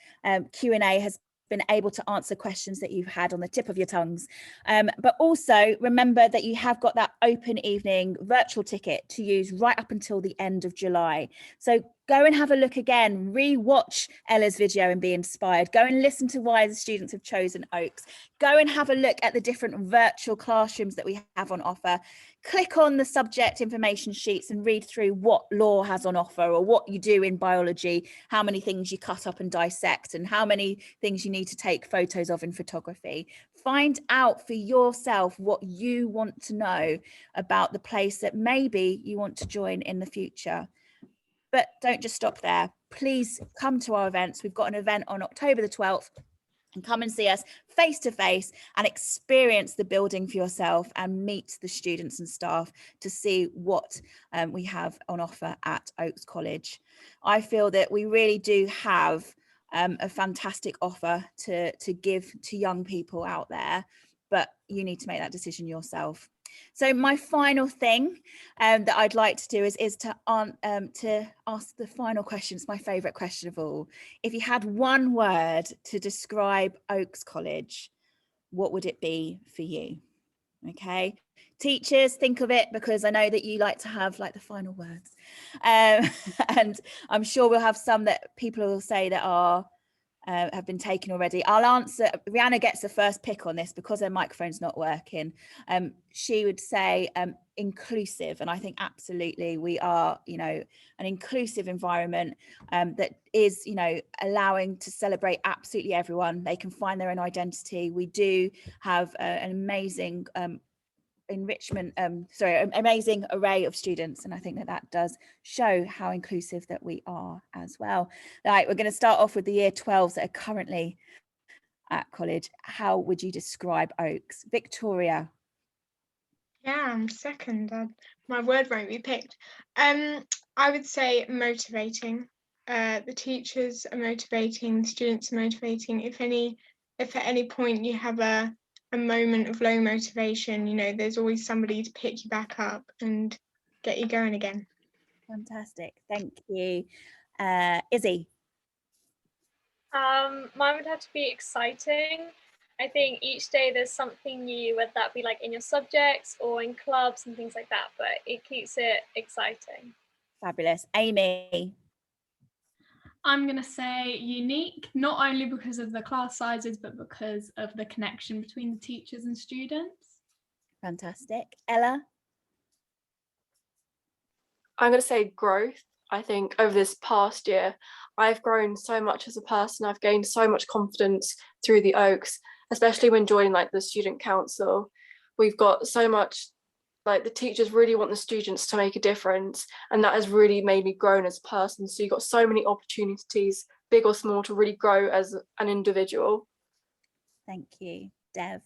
Q&A has been able to answer questions that you've had on the tip of your tongues, but also remember that you have got that open evening virtual ticket to use right up until the end of July. So go and have a look again, re-watch Ella's video and be inspired. Go and listen to why the students have chosen Oaks. Go and have a look at the different virtual classrooms that we have on offer. Click on the subject information sheets and read through what law has on offer, or what you do in biology, how many things you cut up and dissect, and how many things you need to take photos of in photography. Find out for yourself what you want to know about the place that maybe you want to join in the future. But don't just stop there. Please come to our events. We've got an event on October the 12th, and come and see us face to face and experience the building for yourself and meet the students and staff to see what we have on offer at Oaks College. I feel that we really do have a fantastic offer to give to young people out there. but you need to make that decision yourself. So my final thing that I'd like to do is to ask the final question. It's my favourite question of all. If you had one word to describe Oaks College, what would it be for you? Okay, teachers, think of it, because I know that you like to have like the final words, and I'm sure we'll have some that people will say that are have been taken already. I'll answer. Rihanna gets the first pick on this because her microphone's not working. She would say inclusive, and I think absolutely we are, you know, an inclusive environment that is, you know, allowing to celebrate absolutely everyone. They can find their own identity. We do have an amazing amazing array of students, and I think that that does show how inclusive that we are as well. Right, we're going to start off with the year 12s that are currently at college. How would you describe Oaks? Victoria? Yeah, I'm second. My word won't be picked. I would say motivating. The teachers are motivating, the students are motivating. If at any point you have a moment of low motivation, you know, there's always somebody to pick you back up and get you going again. Fantastic, thank you. Izzy? Mine would have to be exciting. I think each day there's something new, whether that be like in your subjects or in clubs and things like that, but it keeps it exciting. Fabulous. Amy? I'm going to say unique, not only because of the class sizes, but because of the connection between the teachers and students. Fantastic. Ella? I'm going to say growth. I think over this past year, I've grown so much as a person. I've gained so much confidence through the Oaks, especially when joining like the student council. We've got so much, like the teachers really want the students to make a difference, and that has really made me grow as a person. So you've got so many opportunities, big or small, to really grow as an individual. Thank you. Dev?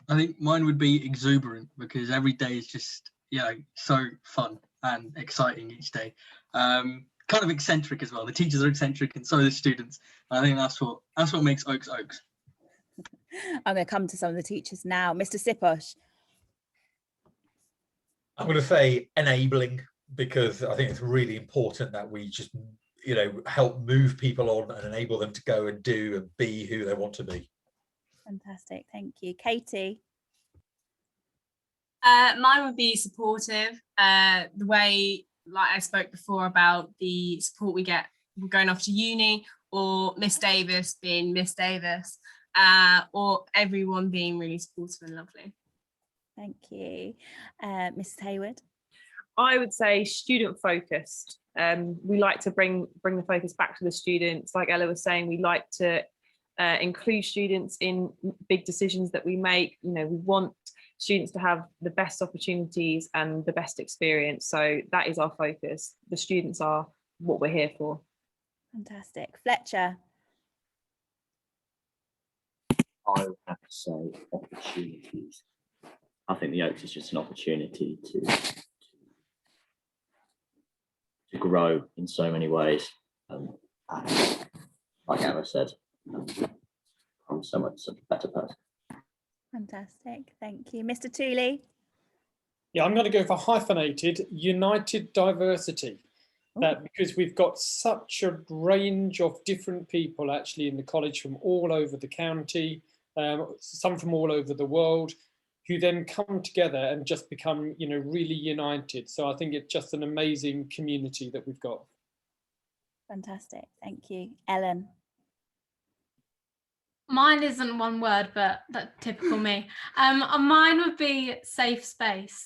I think mine would be exuberant, because every day is just, you know, so fun and exciting each day. Kind of eccentric as well. The teachers are eccentric and so are the students. I think that's what makes Oaks Oaks. I'm going to come to some of the teachers now. Mr. Siposh? I'm going to say enabling, because I think it's really important that we just, you know, help move people on and enable them to go and do and be who they want to be. Fantastic, thank you. Katie? Mine would be supportive. The way, like I spoke before about the support we get going off to uni, or Miss Davis being Miss Davis, or everyone being really supportive and lovely. Thank you. Mrs. Hayward? I would say student focused. We like to bring the focus back to the students. Like Ella was saying, we like to include students in big decisions that we make. You know, we want students to have the best opportunities and the best experience. So that is our focus. The students are what we're here for. Fantastic. Fletcher? I would have to say opportunities. I think the Oaks is just an opportunity to grow in so many ways. And like Emma said, I'm such a better person. Fantastic, thank you. Mr. Tooley? Yeah, I'm going to go for hyphenated, united diversity. Because we've got such a range of different people actually in the college from all over the county, some from all over the world, who then come together and just become, you know, really united. So I think it's just an amazing community that we've got. Fantastic, thank you. Ellen? Mine isn't one word, but that's typical me. Mine would be safe space,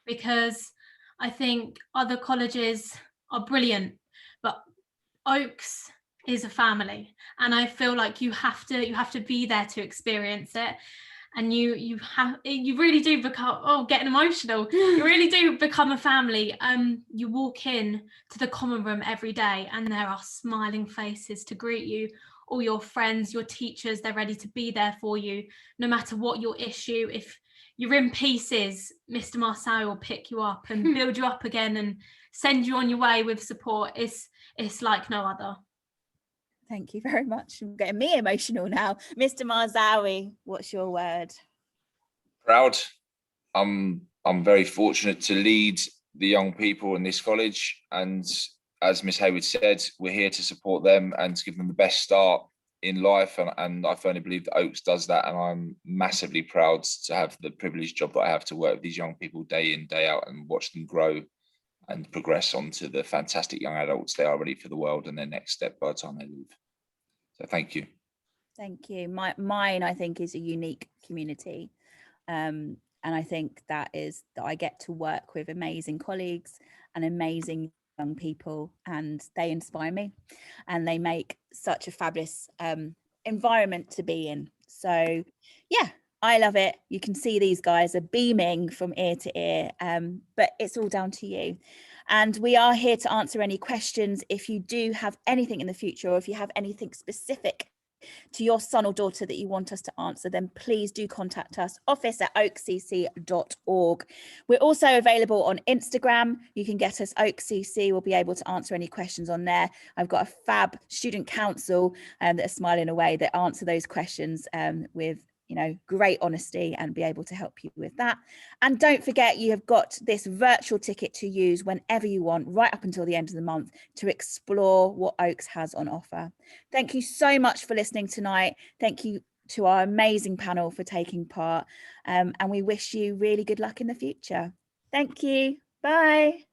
because I think other colleges are brilliant, but Oaks is a family, and I feel like you have to be there to experience it. And you really do become, getting emotional. You really do become a family. You walk in to the common room every day, and there are smiling faces to greet you. All your friends, your teachers, they're ready to be there for you, no matter what your issue. If you're in pieces, Mr. Marcel will pick you up and build you up again and send you on your way with support. It's like no other. Thank you very much. I'm getting me emotional now. Mr. Marzawi, what's your word? Proud. I'm very fortunate to lead the young people in this college, and as Miss Hayward said, we're here to support them and to give them the best start in life, and I firmly believe that Oaks does that, and I'm massively proud to have the privileged job that I have to work with these young people day in, day out, and watch them grow and progress onto the fantastic young adults they are ready for the world and their next step by the time they leave. So thank you. Thank you. Mine, I think, is a unique community. And I think that I get to work with amazing colleagues and amazing young people, and they inspire me and they make such a fabulous environment to be in. So yeah, I love it. You can see these guys are beaming from ear to ear, but it's all down to you. And we are here to answer any questions. If you do have anything in the future, or if you have anything specific to your son or daughter that you want us to answer, then please do contact us, office@oakscc.org. We're also available on Instagram. You can get us OaksCC. We'll be able to answer any questions on there. I've got a fab student council that are smiling away that answer those questions with great honesty, and be able to help you with that. And don't forget, you have got this virtual ticket to use whenever you want, right up until the end of the month, to explore what Oaks has on offer. Thank you so much for listening tonight. Thank you to our amazing panel for taking part, and we wish you really good luck in the future. Thank you. Bye.